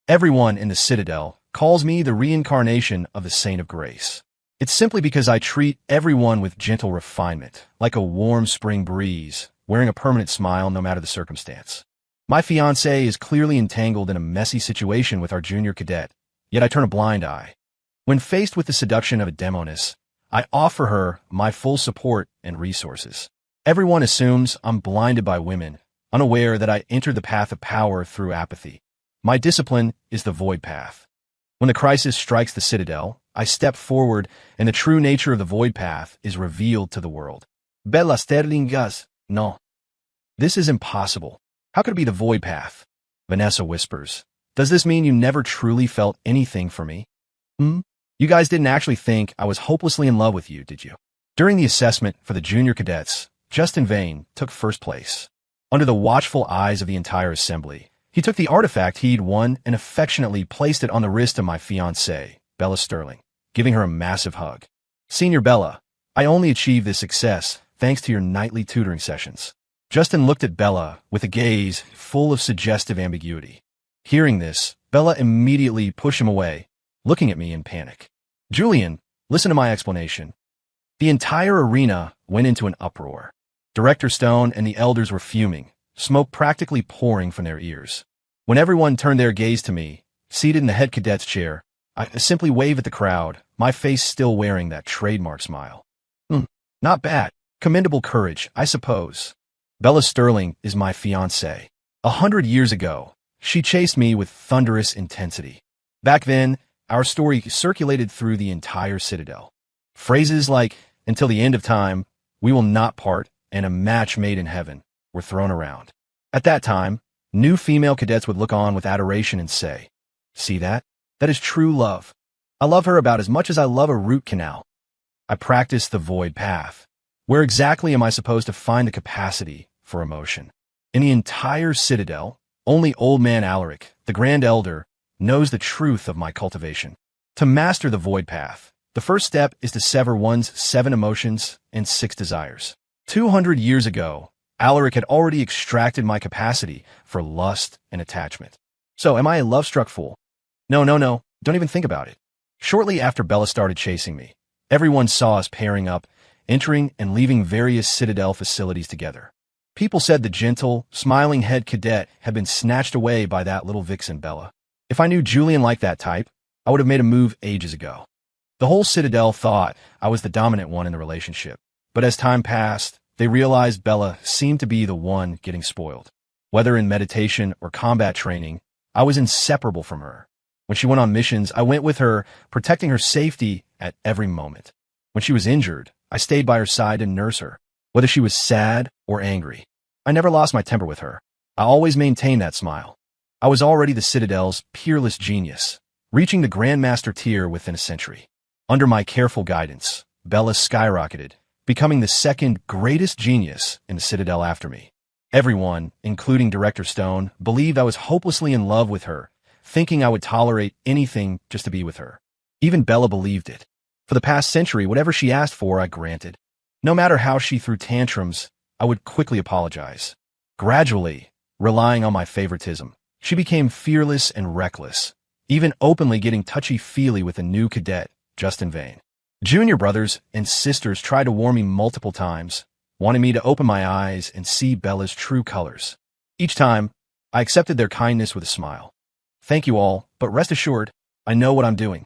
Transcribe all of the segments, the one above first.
Everyone in the Citadel calls me the reincarnation of the Saint of Grace. It's simply because I treat everyone with gentle refinement, like a warm spring breeze, wearing a permanent smile no matter the circumstance. My fiancée is clearly entangled in a messy situation with our junior cadet, yet I turn a blind eye. When faced with the seduction of a demoness, I offer her my full support and resources. Everyone assumes I'm blinded by women, unaware that I entered the path of power through apathy. My discipline is the void path. When the crisis strikes the Citadel, I step forward and the true nature of the void path is revealed to the world. Bella Sterlingas, no. This is impossible. How could it be the void path? Vanessa whispers. Does this mean you never truly felt anything for me? You guys didn't actually think I was hopelessly in love with you, did you? During the assessment for the junior cadets, Justin Vane took first place. Under the watchful eyes of the entire assembly, he took the artifact he'd won and affectionately placed it on the wrist of my fiancée, Bella Sterling, giving her a massive hug. Senior Bella, I only achieved this success thanks to your nightly tutoring sessions. Justin looked at Bella with a gaze full of suggestive ambiguity. Hearing this, Bella immediately pushed him away, looking at me in panic. Julian, listen to my explanation. The entire arena went into an uproar. Director Stone and the elders were fuming, smoke practically pouring from their ears. When everyone turned their gaze to me, seated in the head cadet's chair, I simply waved at the crowd, my face still wearing that trademark smile. Not bad. Commendable courage, I suppose. Bella Sterling is my fiancée. 100 years ago, she chased me with thunderous intensity. Back then, our story circulated through the entire Citadel. Phrases like, until the end of time, we will not part, and a match made in heaven were thrown around. At that time, new female cadets would look on with adoration and say, see that? That is true love. I love her about as much as I love a root canal. I practiced the void path. Where exactly am I supposed to find the capacity for emotion? In the entire Citadel, only Old Man Alaric, the Grand Elder, knows the truth of my cultivation. To master the void path, the first step is to sever one's 7 emotions and 6 desires. 200 years ago, Alaric had already extracted my capacity for lust and attachment. So am I a love-struck fool? No, don't even think about it. Shortly after Bella started chasing me, everyone saw us pairing up, entering and leaving various Citadel facilities together. People said the gentle, smiling head cadet had been snatched away by that little vixen Bella. If I knew Julian liked that type, I would have made a move ages ago. The whole Citadel thought I was the dominant one in the relationship, but as time passed, they realized Bella seemed to be the one getting spoiled. Whether in meditation or combat training, I was inseparable from her. When she went on missions, I went with her, protecting her safety at every moment. When she was injured, I stayed by her side to nurse her, whether she was sad or angry. I never lost my temper with her. I always maintained that smile. I was already the Citadel's peerless genius, reaching the Grandmaster tier within a century. Under my careful guidance, Bella skyrocketed, becoming the second greatest genius in the Citadel after me. Everyone, including Director Stone, believed I was hopelessly in love with her, thinking I would tolerate anything just to be with her. Even Bella believed it. For the past century, whatever she asked for, I granted. No matter how she threw tantrums, I would quickly apologize. Gradually, relying on my favoritism, she became fearless and reckless, even openly getting touchy-feely with a new cadet, Justin Vane. Junior brothers and sisters tried to warn me multiple times, wanting me to open my eyes and see Bella's true colors. Each time, I accepted their kindness with a smile. Thank you all, but rest assured, I know what I'm doing.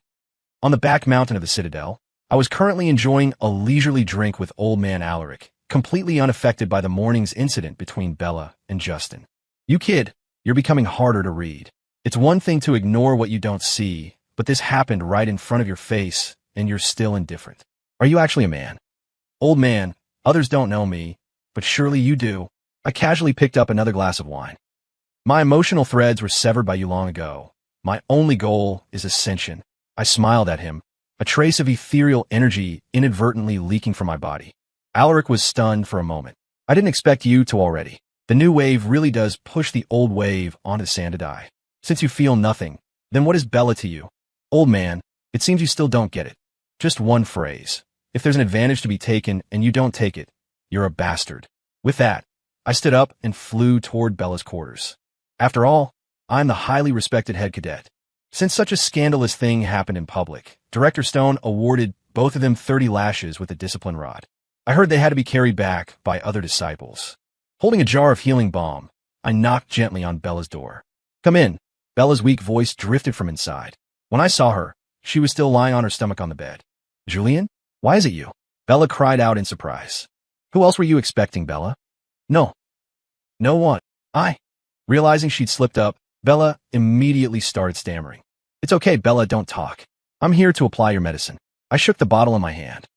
On the back mountain of the Citadel, I was currently enjoying a leisurely drink with Old Man Alaric, completely unaffected by the morning's incident between Bella and Justin. You kid, you're becoming harder to read. It's one thing to ignore what you don't see, but this happened right in front of your face, and you're still indifferent. Are you actually a man? Old man, others don't know me, but surely you do. I casually picked up another glass of wine. My emotional threads were severed by you long ago. My only goal is ascension. I smiled at him, a trace of ethereal energy inadvertently leaking from my body. Alaric was stunned for a moment. I didn't expect you to already. The new wave really does push the old wave onto the sand to die. Since you feel nothing, then what is Bella to you? Old man, it seems you still don't get it. Just one phrase. If there's an advantage to be taken and you don't take it, you're a bastard. With that, I stood up and flew toward Bella's quarters. After all, I'm the highly respected head cadet. Since such a scandalous thing happened in public, Director Stone awarded both of them 30 lashes with a discipline rod. I heard they had to be carried back by other disciples. Holding a jar of healing balm, I knocked gently on Bella's door. "Come in." Bella's weak voice drifted from inside. When I saw her, she was still lying on her stomach on the bed. "Julian? Why is it you?" Bella cried out in surprise. "Who else were you expecting, Bella?" "No. No one. I." Realizing she'd slipped up, Bella immediately started stammering. "It's okay, Bella, don't talk. I'm here to apply your medicine." I shook the bottle in my hand.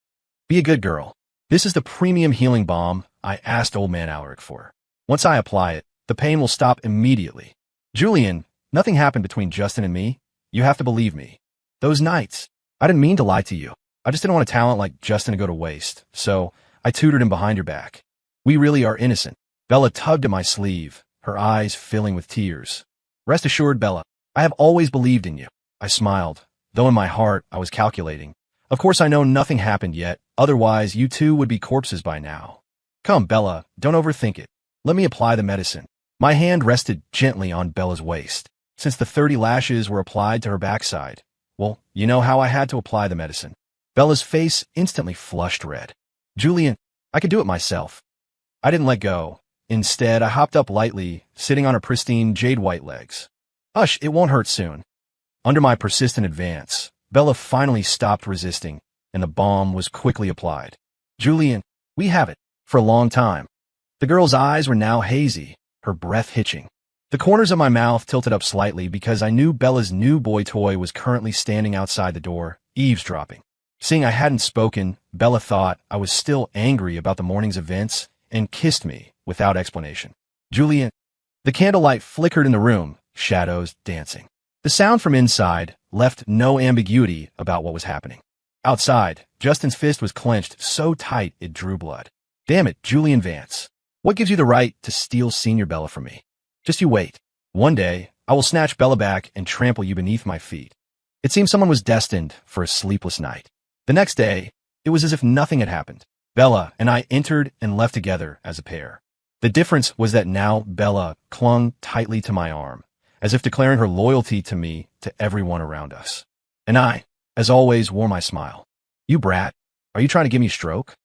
"Be a good girl. This is the premium healing balm I asked Old Man Alaric for. Once I apply it, the pain will stop immediately. Julian, nothing happened between Justin and me. You have to believe me. Those nights, I didn't mean to lie to you. I just didn't want a talent like Justin to go to waste, so I tutored him behind your back. We really are innocent." Bella tugged at my sleeve, her eyes filling with tears. "Rest assured, Bella, I have always believed in you." I smiled, though in my heart I was calculating. Of course I know nothing happened yet, otherwise you two would be corpses by now. "Come, Bella, don't overthink it. Let me apply the medicine." My hand rested gently on Bella's waist. Since the 30 lashes were applied to her backside, well, you know how I had to apply the medicine. Bella's face instantly flushed red. "Julian, I could do it myself." I didn't let go. Instead, I hopped up lightly, sitting on her pristine jade-white legs. "Hush, it won't hurt soon." Under my persistent advance, Bella finally stopped resisting, and the balm was quickly applied. "Julian, we have it." For a long time. The girl's eyes were now hazy, her breath hitching. The corners of my mouth tilted up slightly because I knew Bella's new boy toy was currently standing outside the door, eavesdropping. Seeing I hadn't spoken, Bella thought I was still angry about the morning's events and kissed me without explanation. "Julian." The candlelight flickered in the room, shadows dancing. The sound from inside left no ambiguity about what was happening. Outside, Justin's fist was clenched so tight it drew blood. "Damn it, Julian Vance. What gives you the right to steal Senior Bella from me? Just you wait. One day, I will snatch Bella back and trample you beneath my feet." It seemed someone was destined for a sleepless night. The next day, it was as if nothing had happened. Bella and I entered and left together as a pair. The difference was that now Bella clung tightly to my arm, as if declaring her loyalty to me to everyone around us. And I, as always, wore my smile. "You brat, are you trying to give me a stroke?"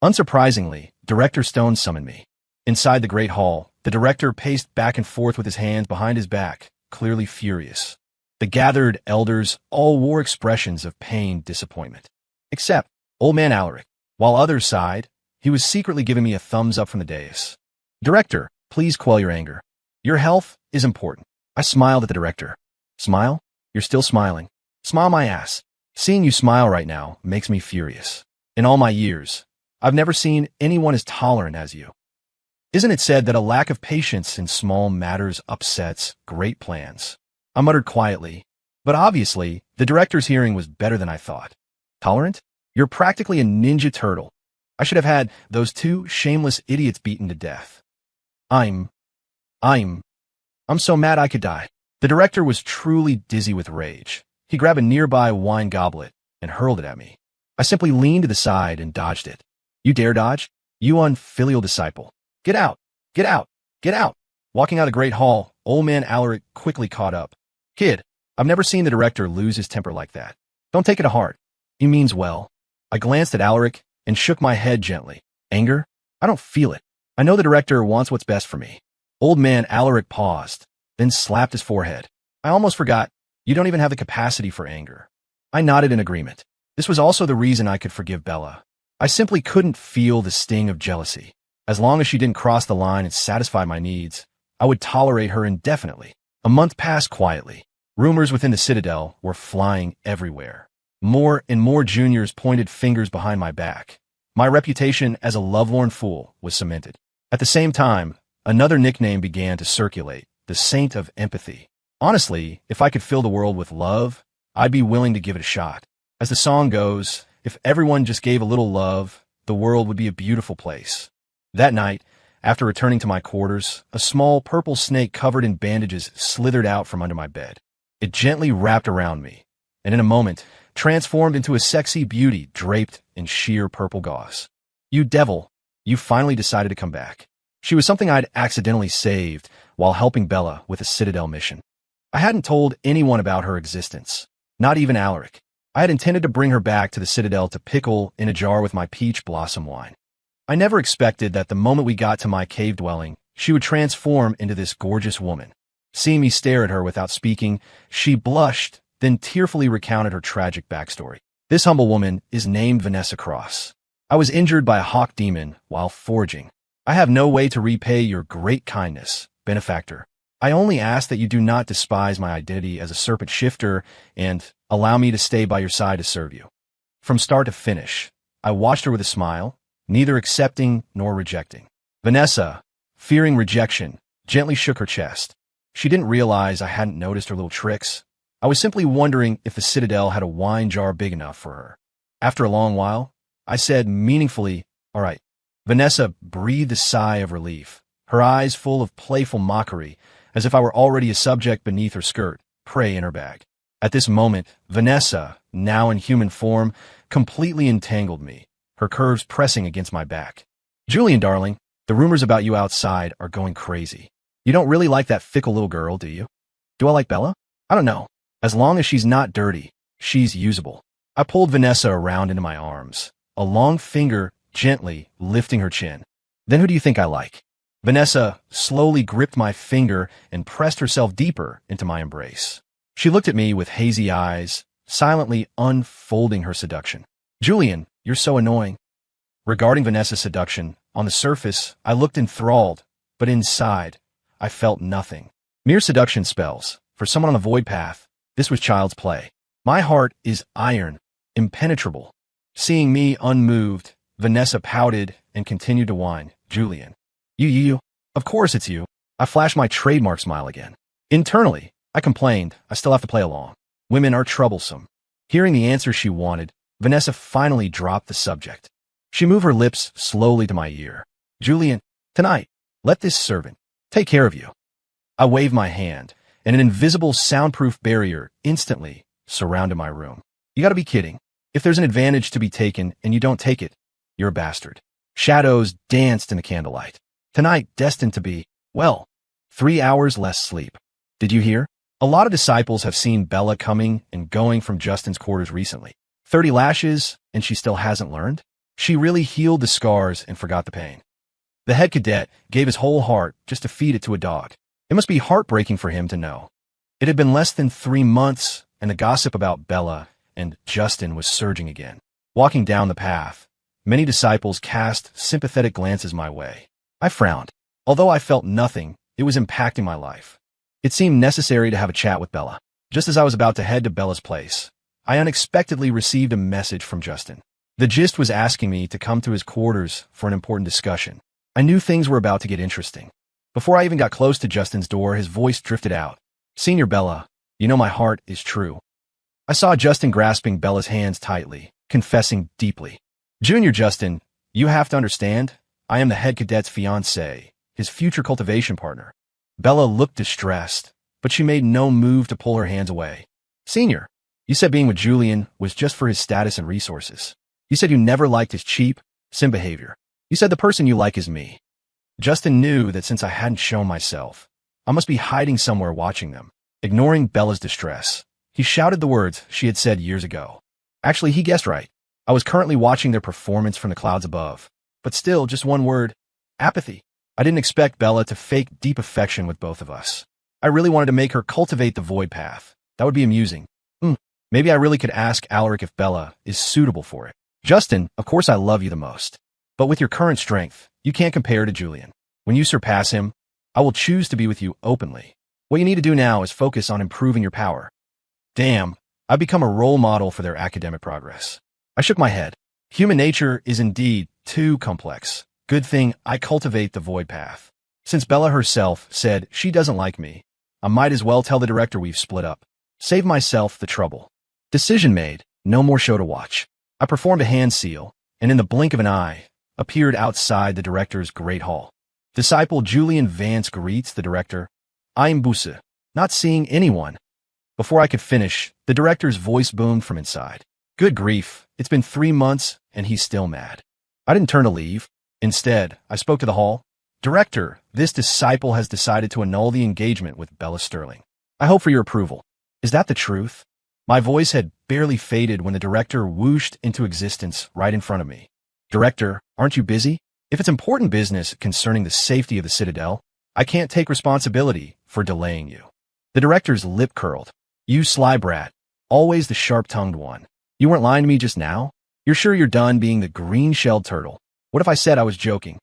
Unsurprisingly, Director Stone summoned me. Inside the great hall, the director paced back and forth with his hands behind his back, clearly furious. The gathered elders all wore expressions of pained disappointment. Except Old Man Alaric. While others sighed, he was secretly giving me a thumbs up from the dais. "Director, please quell your anger. Your health is important." I smiled at the director. "Smile? You're still smiling. Smile my ass. Seeing you smile right now makes me furious. In all my years, I've never seen anyone as tolerant as you. Isn't it said that a lack of patience in small matters upsets great plans?" I muttered quietly, but obviously, the director's hearing was better than I thought. "Tolerant? You're practically a ninja turtle. I should have had those two shameless idiots beaten to death. I'm so mad I could die." The director was truly dizzy with rage. He grabbed a nearby wine goblet and hurled it at me. I simply leaned to the side and dodged it. "You dare dodge? You unfilial disciple. Get out! Get out! Get out!" Walking out of the great hall, Old Man Alaric quickly caught up. "Kid, I've never seen the director lose his temper like that. Don't take it to heart. He means well." I glanced at Alaric and shook my head gently. "Anger? I don't feel it. I know the director wants what's best for me." Old Man Alaric paused, then slapped his forehead. "I almost forgot. You don't even have the capacity for anger." I nodded in agreement. This was also the reason I could forgive Bella. I simply couldn't feel the sting of jealousy. As long as she didn't cross the line and satisfy my needs, I would tolerate her indefinitely. A month passed quietly. Rumors within the Citadel were flying everywhere. More and more juniors pointed fingers behind my back. My reputation as a lovelorn fool was cemented. At the same time, another nickname began to circulate, the Saint of Empathy. Honestly, if I could fill the world with love, I'd be willing to give it a shot. As the song goes, if everyone just gave a little love, the world would be a beautiful place. That night, after returning to my quarters, a small purple snake covered in bandages slithered out from under my bed. It gently wrapped around me, and in a moment, transformed into a sexy beauty draped in sheer purple gauze. "You devil, you finally decided to come back." She was something I'd accidentally saved, while helping Bella with a Citadel mission. I hadn't told anyone about her existence, not even Alaric. I had intended to bring her back to the Citadel to pickle in a jar with my peach blossom wine. I never expected that the moment we got to my cave dwelling, she would transform into this gorgeous woman. Seeing me stare at her without speaking, she blushed, then tearfully recounted her tragic backstory. This humble woman is named Vanessa Cross. I was injured by a hawk demon while foraging. I have no way to repay your great kindness, benefactor. I only ask that you do not despise my identity as a serpent shifter and allow me to stay by your side to serve you. From start to finish, I watched her with a smile, neither accepting nor rejecting. Vanessa, fearing rejection, gently shook her chest. She didn't realize I hadn't noticed her little tricks. I was simply wondering if the Citadel had a wine jar big enough for her. After a long while, I said meaningfully, "All right." Vanessa breathed a sigh of relief, her eyes full of playful mockery, as if I were already a subject beneath her skirt, prey in her bag. At this moment, Vanessa, now in human form, completely entangled me, her curves pressing against my back. "Julian, darling, the rumors about you outside are going crazy. You don't really like that fickle little girl, do you?" "Do I like Bella? I don't know. As long as she's not dirty, she's usable." I pulled Vanessa around into my arms, a long finger gently lifting her chin. "Then who do you think I like?" Vanessa slowly gripped my finger and pressed herself deeper into my embrace. She looked at me with hazy eyes, silently unfolding her seduction. "Julian, you're so annoying." Regarding Vanessa's seduction, on the surface, I looked enthralled, but inside, I felt nothing. Mere seduction spells. For someone on the void path, this was child's play. My heart is iron, impenetrable. Seeing me unmoved, Vanessa pouted and continued to whine. "Julian. You. Of course it's you." I flashed my trademark smile again. Internally, I complained, I still have to play along. Women are troublesome. Hearing the answer she wanted, Vanessa finally dropped the subject. She moved her lips slowly to my ear. "Julian, tonight, let this servant take care of you." I waved my hand, and an invisible soundproof barrier instantly surrounded my room. You gotta be kidding. If there's an advantage to be taken and you don't take it, you're a bastard. Shadows danced in the candlelight. Tonight destined to be, well, 3 hours less sleep. Did you hear? A lot of disciples have seen Bella coming and going from Justin's quarters recently. 30 lashes, and she still hasn't learned? She really healed the scars and forgot the pain. The head cadet gave his whole heart just to feed it to a dog. It must be heartbreaking for him to know. It had been less than 3 months, and the gossip about Bella and Justin was surging again. Walking down the path, many disciples cast sympathetic glances my way. I frowned. Although I felt nothing, it was impacting my life. It seemed necessary to have a chat with Bella. Just as I was about to head to Bella's place, I unexpectedly received a message from Justin. The gist was asking me to come to his quarters for an important discussion. I knew things were about to get interesting. Before I even got close to Justin's door, his voice drifted out. "Senior Bella, you know my heart is true." I saw Justin grasping Bella's hands tightly, confessing deeply. "Junior Justin, you have to understand, I am the head cadet's fiancé, his future cultivation partner." Bella looked distressed, but she made no move to pull her hands away. "Senior, you said being with Julian was just for his status and resources. You said you never liked his cheap, sim behavior. You said the person you like is me." Justin knew that since I hadn't shown myself, I must be hiding somewhere watching them. Ignoring Bella's distress, he shouted the words she had said years ago. Actually, he guessed right. I was currently watching their performance from the clouds above. But still, just one word: apathy. I didn't expect Bella to fake deep affection with both of us. I really wanted to make her cultivate the void path. That would be amusing. Maybe I really could ask Alaric if Bella is suitable for it. "Justin, of course I love you the most. But with your current strength, you can't compare to Julian. When you surpass him, I will choose to be with you openly. What you need to do now is focus on improving your power." Damn, I've become a role model for their academic progress. I shook my head. Human nature is indeed too complex. Good thing I cultivate the void path. Since Bella herself said she doesn't like me, I might as well tell the director we've split up. Save myself the trouble. Decision made, no more show to watch. I performed a hand seal, and in the blink of an eye, appeared outside the director's great hall. Disciple Julian Vance greets the director. "I'm Busa, not seeing anyone." Before I could finish, the director's voice boomed from inside. Good grief, it's been 3 months, and he's still mad. I didn't turn to leave. Instead, I spoke to the hall. Director, this disciple has decided to annul the engagement with Bella Sterling. I hope for your approval. Is that the truth? My voice had barely faded when the director whooshed into existence right in front of me. Director, aren't you busy? If it's important business concerning the safety of the Citadel, I can't take responsibility for delaying you. The director's lip curled. You sly brat. Always the sharp-tongued one. You weren't lying to me just now? You're sure you're done being the green-shelled turtle? What if I said I was joking?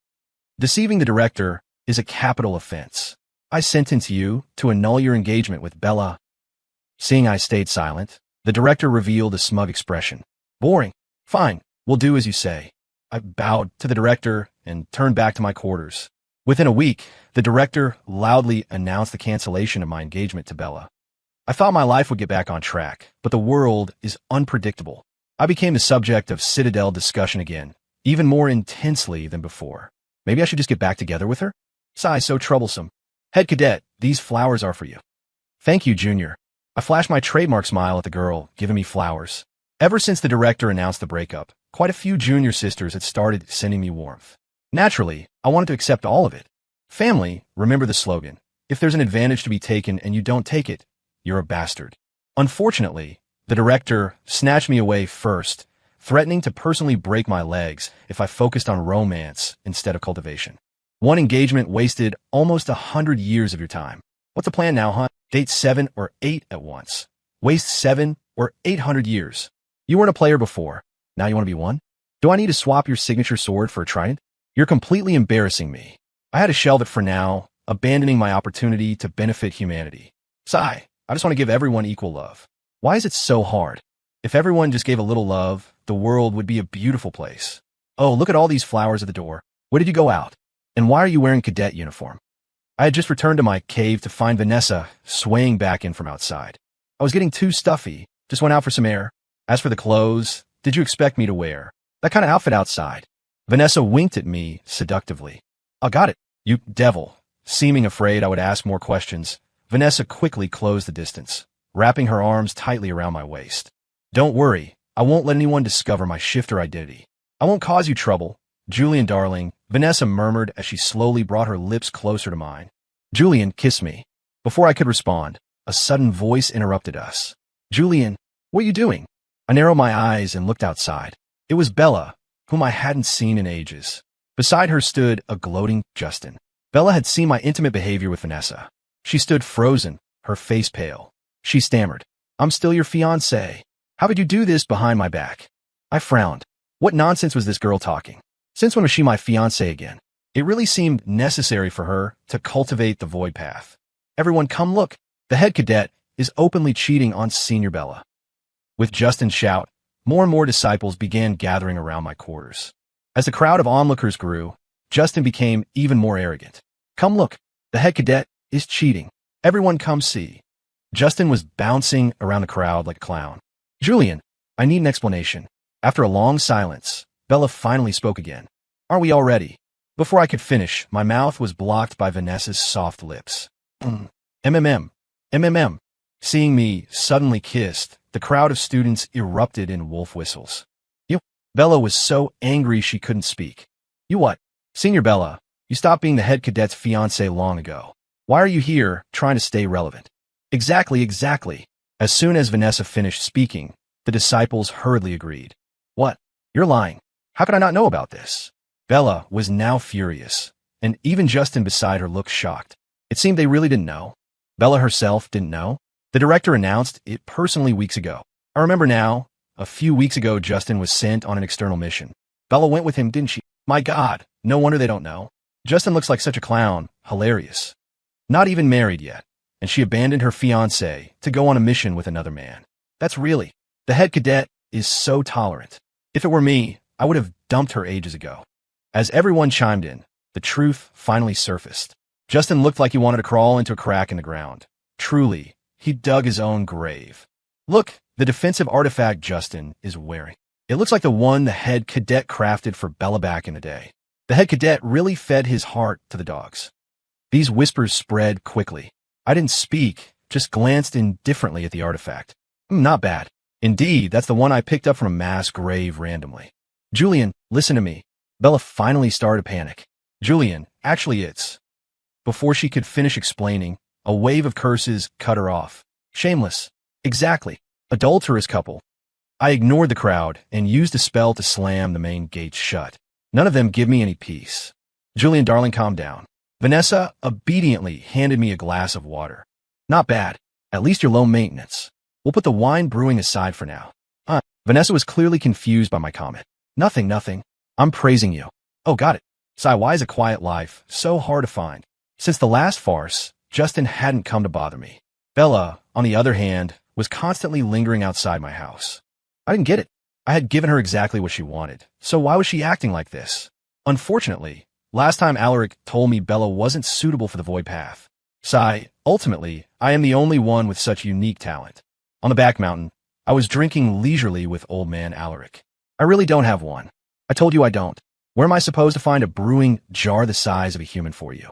Deceiving the director is a capital offense. I sentence you to annul your engagement with Bella. Seeing I stayed silent, the director revealed a smug expression. Boring. Fine, we'll do as you say. I bowed to the director and turned back to my quarters. Within a week, the director loudly announced the cancellation of my engagement to Bella. I thought my life would get back on track, but the world is unpredictable. I became the subject of Citadel discussion again, even more intensely than before. Maybe I should just get back together with her? Sigh, so troublesome. Head cadet, these flowers are for you. Thank you, Junior. I flashed my trademark smile at the girl, giving me flowers. Ever since the director announced the breakup, quite a few junior sisters had started sending me warmth. Naturally, I wanted to accept all of it. Family, remember the slogan. If there's an advantage to be taken and you don't take it, you're a bastard. Unfortunately, the director snatched me away first, threatening to personally break my legs if I focused on romance instead of cultivation. One engagement wasted almost 100 years of your time. What's the plan now, huh? Date 7 or 8 at once. Waste 7 or 800 years. You weren't a player before. Now you want to be one? Do I need to swap your signature sword for a trident? You're completely embarrassing me. I had to shelve it for now, abandoning my opportunity to benefit humanity. Sigh, I just want to give everyone equal love. Why is it so hard? If everyone just gave a little love, the world would be a beautiful place. Oh, look at all these flowers at the door. Where did you go out? And why are you wearing cadet uniform? I had just returned to my cave to find Vanessa swaying back in from outside. I was getting too stuffy, just went out for some air. As for the clothes, did you expect me to wear that kind of outfit outside? Vanessa winked at me seductively. I got it, you devil. Seeming afraid I would ask more questions, Vanessa quickly closed the distance, wrapping her arms tightly around my waist. Don't worry, I won't let anyone discover my shifter identity. I won't cause you trouble. Julian, darling, Vanessa murmured as she slowly brought her lips closer to mine. Julian, kiss me. Before I could respond, a sudden voice interrupted us. Julian, what are you doing? I narrowed my eyes and looked outside. It was Bella, whom I hadn't seen in ages. Beside her stood a gloating Justin. Bella had seen my intimate behavior with Vanessa. She stood frozen, her face pale. She stammered, I'm still your fiancé. How could you do this behind my back? I frowned. What nonsense was this girl talking? Since when was she my fiancé again? It really seemed necessary for her to cultivate the void path. Everyone come look. The head cadet is openly cheating on Senior Bella. With Justin's shout, more and more disciples began gathering around my quarters. As the crowd of onlookers grew, Justin became even more arrogant. Come look. The head cadet is cheating. Everyone come see. Justin was bouncing around the crowd like a clown. Julian, I need an explanation. After a long silence, Bella finally spoke again. Are we all ready? Before I could finish, my mouth was blocked by Vanessa's soft lips. MMM. Seeing me suddenly kissed, the crowd of students erupted in wolf whistles. You? Bella was so angry she couldn't speak. You what? Senior Bella, you stopped being the head cadet's fiancé long ago. Why are you here, trying to stay relevant? Exactly. As soon as Vanessa finished speaking, the disciples hurriedly agreed. What? You're lying. How could I not know about this? Bella was now furious, and even Justin beside her looked shocked. It seemed they really didn't know. Bella herself didn't know. The director announced it personally weeks ago. I remember now, a few weeks ago Justin was sent on an external mission. Bella went with him, didn't she? My God, no wonder they don't know. Justin looks like such a clown, hilarious. Not even married yet, and she abandoned her fiancé to go on a mission with another man. That's really, the head cadet is so tolerant. If it were me, I would have dumped her ages ago. As everyone chimed in, the truth finally surfaced. Justin looked like he wanted to crawl into a crack in the ground. Truly, he dug his own grave. Look, the defensive artifact Justin is wearing. It looks like the one the head cadet crafted for Bella back in the day. The head cadet really fed his heart to the dogs. These whispers spread quickly. I didn't speak, just glanced indifferently at the artifact. Not bad. Indeed, that's the one I picked up from a mass grave randomly. Julian, listen to me. Bella finally started to panic. Julian, actually it's. Before she could finish explaining, a wave of curses cut her off. Shameless. Exactly. Adulterous couple. I ignored the crowd and used a spell to slam the main gates shut. None of them give me any peace. Julian, darling, calm down. Vanessa obediently handed me a glass of water. Not bad. At least you're low maintenance. We'll put the wine brewing aside for now. Vanessa was clearly confused by my comment. Nothing. I'm praising you. Oh, got it. Sai, why is a quiet life so hard to find? Since the last farce, Justin hadn't come to bother me. Bella, on the other hand, was constantly lingering outside my house. I didn't get it. I had given her exactly what she wanted, so why was she acting like this? Unfortunately, last time Alaric told me Bella wasn't suitable for the Void Path. Sai, ultimately, I am the only one with such unique talent. On the back mountain, I was drinking leisurely with old man Alaric. I really don't have one. I told you I don't. Where am I supposed to find a brewing jar the size of a human for you?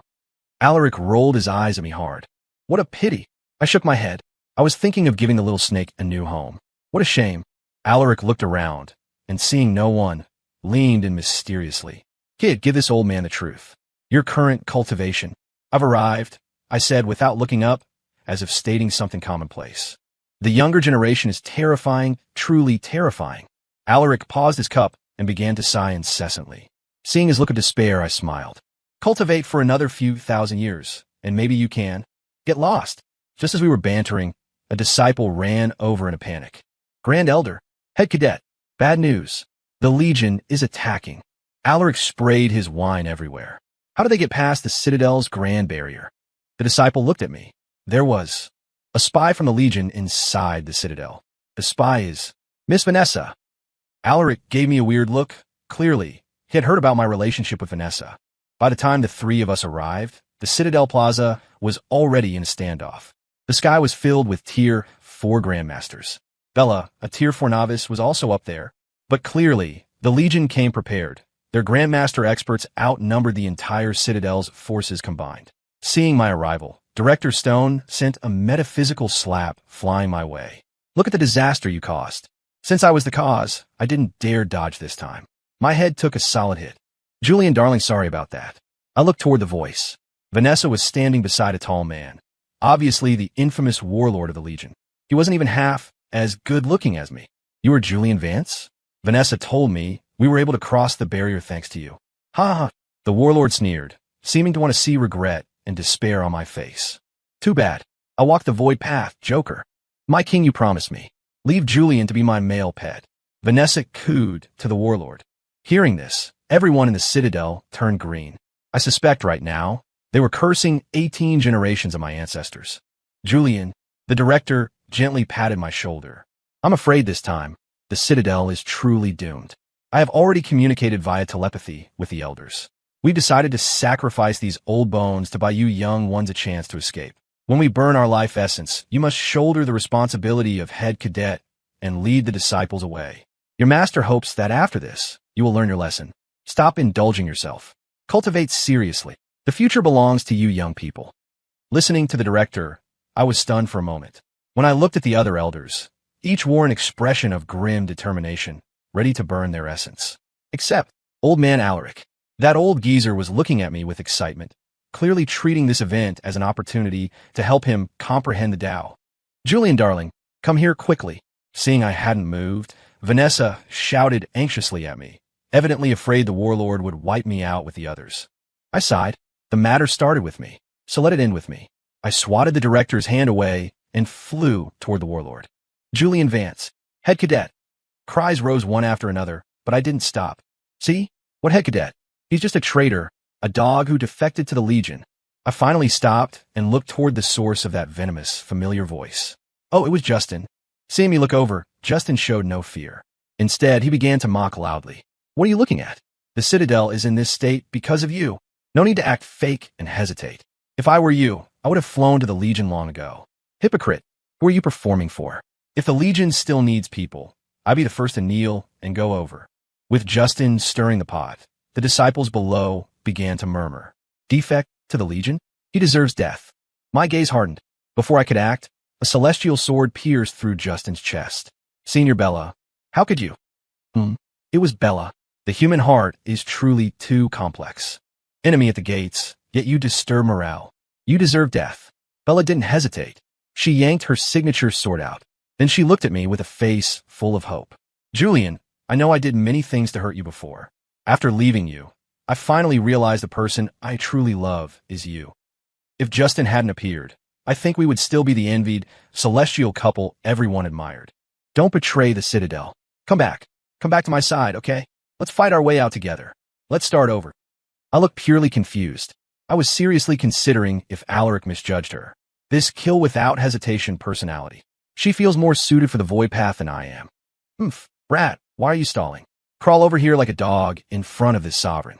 Alaric rolled his eyes at me hard. What a pity. I shook my head. I was thinking of giving the little snake a new home. What a shame. Alaric looked around, and seeing no one, leaned in mysteriously. Kid, give this old man the truth. Your current cultivation. I've arrived, I said without looking up, as if stating something commonplace. The younger generation is terrifying, truly terrifying. Alaric paused his cup and began to sigh incessantly. Seeing his look of despair, I smiled. Cultivate for another few thousand years, and maybe you can. Get lost. Just as we were bantering, a disciple ran over in a panic. Grand Elder, Head Cadet, bad news. The Legion is attacking. Alaric sprayed his wine everywhere. How did they get past the Citadel's grand barrier? The disciple looked at me. There was a spy from the Legion inside the Citadel. The spy is Miss Vanessa. Alaric gave me a weird look. Clearly, he had heard about my relationship with Vanessa. By the time the three of us arrived, the Citadel Plaza was already in a standoff. The sky was filled with Tier 4 Grandmasters. Bella, a Tier 4 novice, was also up there. But clearly, the Legion came prepared. Their Grandmaster experts outnumbered the entire Citadel's forces combined. Seeing my arrival, Director Stone sent a metaphysical slap flying my way. Look at the disaster you caused. Since I was the cause, I didn't dare dodge this time. My head took a solid hit. Julian, darling, sorry about that. I looked toward the voice. Vanessa was standing beside a tall man, obviously the infamous warlord of the Legion. He wasn't even half as good-looking as me. You were Julian Vance? Vanessa told me we were able to cross the barrier thanks to you. Ha ha. The warlord sneered, seeming to want to see regret and despair on my face. Too bad. I'll walk the void path, Joker. My king, you promised me. Leave Julian to be my male pet. Vanessa cooed to the warlord. Hearing this, everyone in the Citadel turned green. I suspect right now, they were cursing 18 generations of my ancestors. Julian, the director, gently patted my shoulder. I'm afraid this time, the Citadel is truly doomed. I have already communicated via telepathy with the elders. We decided to sacrifice these old bones to buy you young ones a chance to escape. When we burn our life essence, you must shoulder the responsibility of head cadet and lead the disciples away. Your master hopes that after this, you will learn your lesson. Stop indulging yourself. Cultivate seriously. The future belongs to you young people. Listening to the director, I was stunned for a moment. When I looked at the other elders, each wore an expression of grim determination, ready to burn their essence. Except old man Alaric. That old geezer was looking at me with excitement, clearly treating this event as an opportunity to help him comprehend the Tao. Julian, darling, come here quickly. Seeing I hadn't moved, Vanessa shouted anxiously at me, evidently afraid the warlord would wipe me out with the others. I sighed. The matter started with me, so let it end with me. I swatted the director's hand away and flew toward the warlord. Julian Vance, head cadet. Cries rose one after another, but I didn't stop. See? What head cadet? He's just a traitor, a dog who defected to the Legion. I finally stopped and looked toward the source of that venomous, familiar voice. Oh, it was Justin. Seeing me look over, Justin showed no fear. Instead, he began to mock loudly. What are you looking at? The Citadel is in this state because of you. No need to act fake and hesitate. If I were you, I would have flown to the Legion long ago. Hypocrite, who are you performing for? If the Legion still needs people, I'd be the first to kneel and go over. With Justin stirring the pot, the disciples below began to murmur. Defect to the Legion? He deserves death. My gaze hardened. Before I could act, a celestial sword pierced through Justin's chest. Senior Bella, how could you? It was Bella. The human heart is truly too complex. Enemy at the gates, yet you disturb morale. You deserve death. Bella didn't hesitate. She yanked her signature sword out. Then she looked at me with a face full of hope. Julian, I know I did many things to hurt you before. After leaving you, I finally realized the person I truly love is you. If Justin hadn't appeared, I think we would still be the envied, celestial couple everyone admired. Don't betray the Citadel. Come back. Come back to my side, okay? Let's fight our way out together. Let's start over. I looked purely confused. I was seriously considering if Alaric misjudged her. This kill without hesitation personality. She feels more suited for the void path than I am. Brat, why are you stalling? Crawl over here like a dog in front of this sovereign.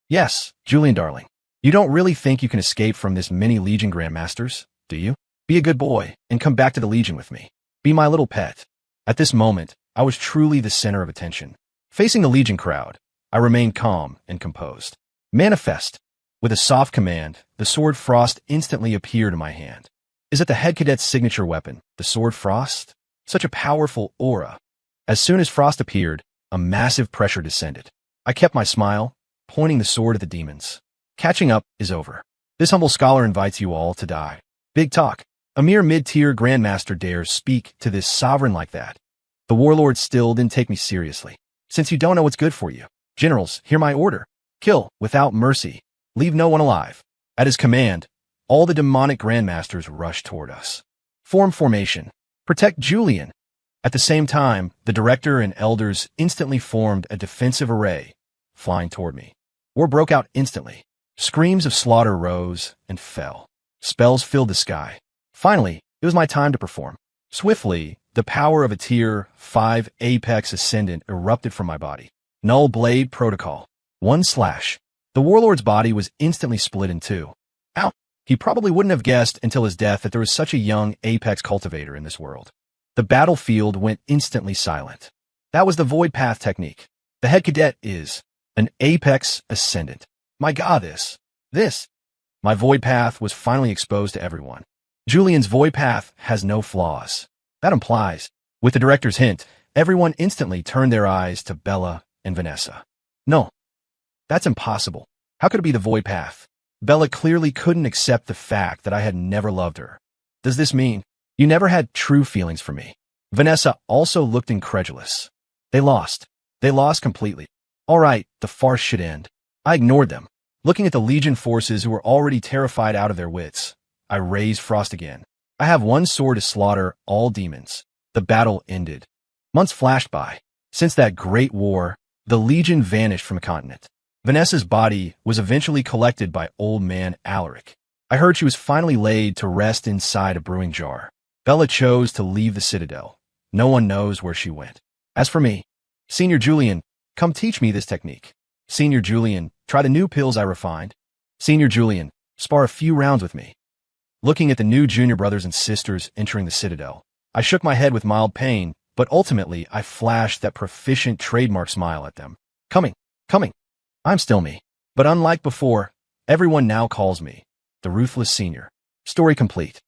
Yes, Julian darling. You don't really think you can escape from this mini Legion Grandmasters, do you? Be a good boy and come back to the Legion with me. Be my little pet. At this moment, I was truly the center of attention. Facing the Legion crowd, I remained calm and composed. Manifest. With a soft command, the sword Frost instantly appeared in my hand. Is it the head cadet's signature weapon, the sword Frost? Such a powerful aura. As soon as Frost appeared, a massive pressure descended. I kept my smile, pointing the sword at the demons. Catching up is over. This humble scholar invites you all to die. Big talk. A mere mid-tier grandmaster dares speak to this sovereign like that. The warlord still didn't take me seriously. Since you don't know what's good for you, generals, hear my order. Kill, without mercy. Leave no one alive. At his command, all the demonic grandmasters rushed toward us. Form formation. Protect Julian. At the same time, the director and elders instantly formed a defensive array, flying toward me. War broke out instantly. Screams of slaughter rose and fell. Spells filled the sky. Finally, it was my time to perform. Swiftly, the power of a Tier 5 Apex Ascendant erupted from my body. Null Blade Protocol. One slash. The warlord's body was instantly split in two. Ow! He probably wouldn't have guessed until his death that there was such a young Apex cultivator in this world. The battlefield went instantly silent. That was the Void Path technique. The head cadet is an Apex Ascendant. My god, this. My Void Path was finally exposed to everyone. Julian's Void Path has no flaws. That implies, with the director's hint, everyone instantly turned their eyes to Bella and Vanessa. No, that's impossible. How could it be the Void Path? Bella clearly couldn't accept the fact that I had never loved her. Does this mean you never had true feelings for me? Vanessa also looked incredulous. They lost. They lost completely. All right, the farce should end. I ignored them. Looking at the Legion forces who were already terrified out of their wits, I raised Frost again. I have one sword to slaughter all demons. The battle ended. Months flashed by. Since that great war, the Legion vanished from the continent. Vanessa's body was eventually collected by old man Alaric. I heard she was finally laid to rest inside a brewing jar. Bella chose to leave the Citadel. No one knows where she went. As for me, Senior Julian, come teach me this technique. Senior Julian, try the new pills I refined. Senior Julian, spar a few rounds with me. Looking at the new junior brothers and sisters entering the Citadel, I shook my head with mild pain, but ultimately I flashed that proficient trademark smile at them. Coming. I'm still me. But unlike before, everyone now calls me the Ruthless Senior. Story complete.